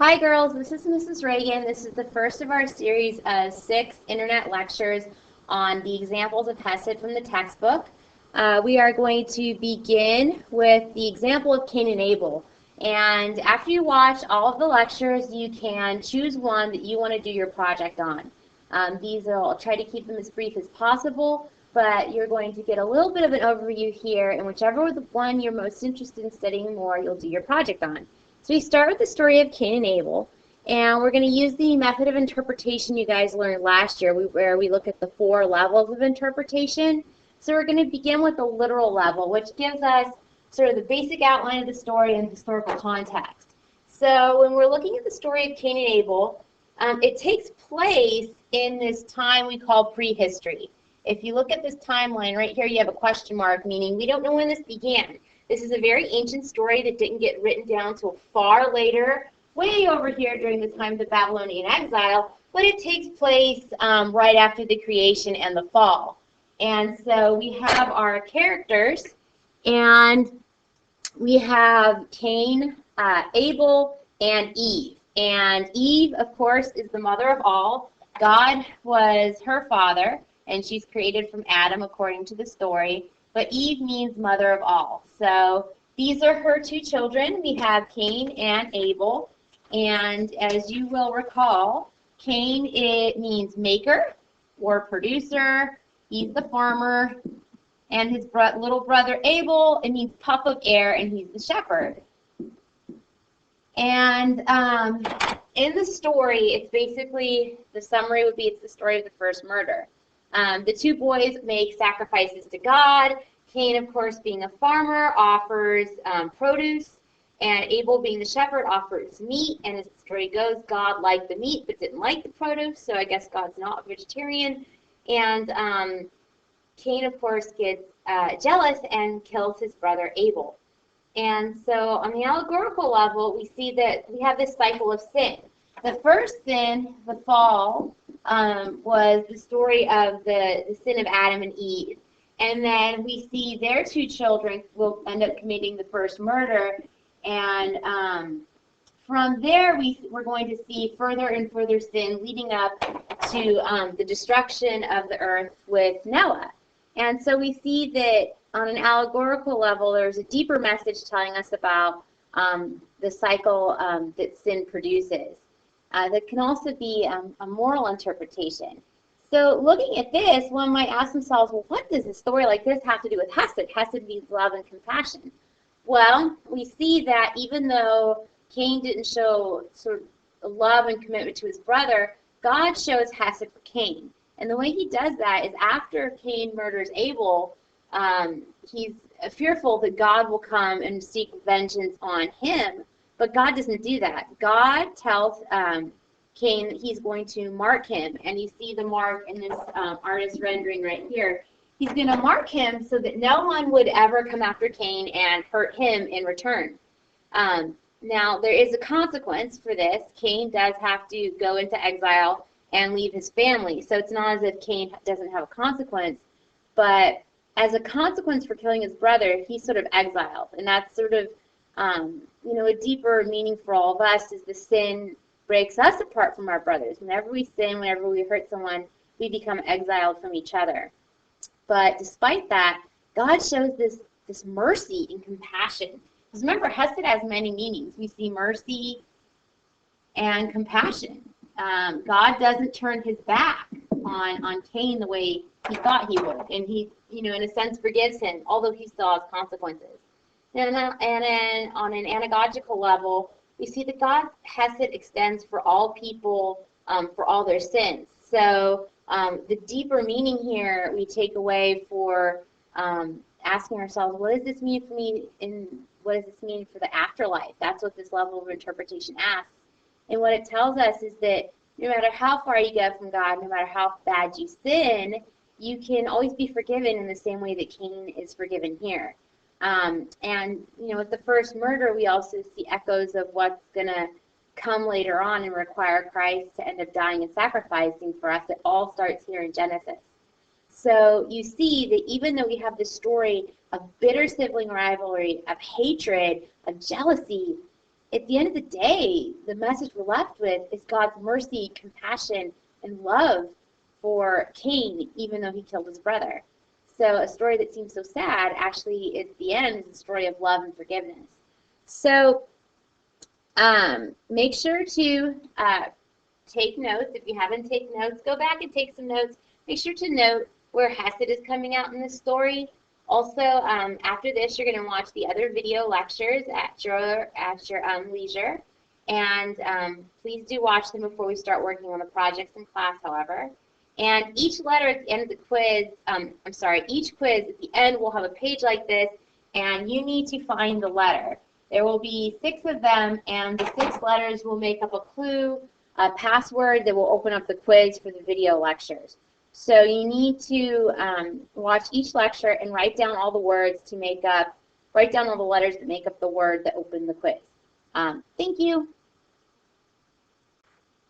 Hi girls, this is Mrs. Reagan. This is the first of our series of 6 internet lectures on the examples of hesed from the textbook. We are going to begin with the example of Cain and Abel. And after you watch all of the lectures, you can choose one that you want to do your project on. I'll try to keep them as brief as possible, but you're going to get a little bit of an overview here, and whichever one you're most interested in studying more, you'll do your project on. So we start with the story of Cain and Abel, and we're going to use the method of interpretation you guys learned last year where we look at the 4 levels of interpretation. So we're going to begin with the literal level, which gives us sort of the basic outline of the story and historical context. So when we're looking at the story of Cain and Abel, it takes place in this time we call prehistory. If you look at this timeline right here, you have a question mark, meaning we don't know when this began. This is a very ancient story that didn't get written down till far later, way over here during the time of the Babylonian exile, but it takes place right after the creation and the fall. And so we have our characters, and we have Cain, Abel, and Eve. And Eve, of course, is the mother of all. God was her father, and she's created from Adam according to the story. But Eve means mother of all. So these are her 2 children. We have Cain and Abel. And as you will recall, Cain, it means maker or producer. He's the farmer. And his little brother Abel, it means puff of air, and he's the shepherd. And in the story, it's basically, the summary would be it's the story of the first murder. The 2 boys make sacrifices to God. Cain, of course, being a farmer, offers produce, and Abel, being the shepherd, offers meat. And as the story goes, God liked the meat but didn't like the produce, so I guess God's not a vegetarian. And Cain, of course, gets jealous and kills his brother Abel. And so on the allegorical level, we see that we have this cycle of sin. The first sin, the fall, was the story of the sin of Adam and Eve. And then we see their 2 children will end up committing the first murder. And from there, we're going to see further and further sin leading up to the destruction of the earth with Noah. And so we see that on an allegorical level, there's a deeper message telling us about the cycle that sin produces. That can also be a moral interpretation. So looking at this, one might ask themselves, well, what does a story like this have to do with hesed? Hesed means love and compassion. Well, we see that even though Cain didn't show sort of love and commitment to his brother, God shows hesed for Cain. And the way he does that is after Cain murders Abel, he's fearful that God will come and seek vengeance on him. But God doesn't do that. God tells Cain that he's going to mark him. And you see the mark in this artist rendering right here. He's going to mark him so that no one would ever come after Cain and hurt him in return. Now, there is a consequence for this. Cain does have to go into exile and leave his family. So it's not as if Cain doesn't have a consequence. But as a consequence for killing his brother, he's sort of exiled. And that's sort of a deeper meaning for all of us is the sin breaks us apart from our brothers. Whenever we sin, whenever we hurt someone, we become exiled from each other. But despite that, God shows this mercy and compassion. Because remember, hesed has many meanings. We see mercy and compassion. God doesn't turn his back on Cain the way he thought he would. And he, in a sense, forgives him, although he still has consequences. And then on an anagogical level, we see that God's hesed extends for all people, for all their sins. So the deeper meaning here we take away for asking ourselves, what does this mean for me, and what does this mean for the afterlife? That's what this level of interpretation asks. And what it tells us is that no matter how far you get from God, no matter how bad you sin, you can always be forgiven in the same way that Cain is forgiven here. And with the first murder, we also see echoes of what's going to come later on and require Christ to end up dying and sacrificing for us. It all starts here in Genesis. So you see that even though we have this story of bitter sibling rivalry, of hatred, of jealousy, at the end of the day, the message we're left with is God's mercy, compassion, and love for Cain, even though he killed his brother. So a story that seems so sad, actually, at the end, is a story of love and forgiveness. So make sure to take notes. If you haven't taken notes, go back and take some notes. Make sure to note where hesed is coming out in this story. Also, after this, you're going to watch the other video lectures at your leisure. And please do watch them before we start working on the projects in class, however. And each letter at the end of the quiz, each quiz at the end will have a page like this, and you need to find the letter. There will be 6 of them, and the 6 letters will make up a clue, a password that will open up the quiz for the video lectures. So you need to watch each lecture and write down all the words to write down all the letters that make up the word that open the quiz. Thank you.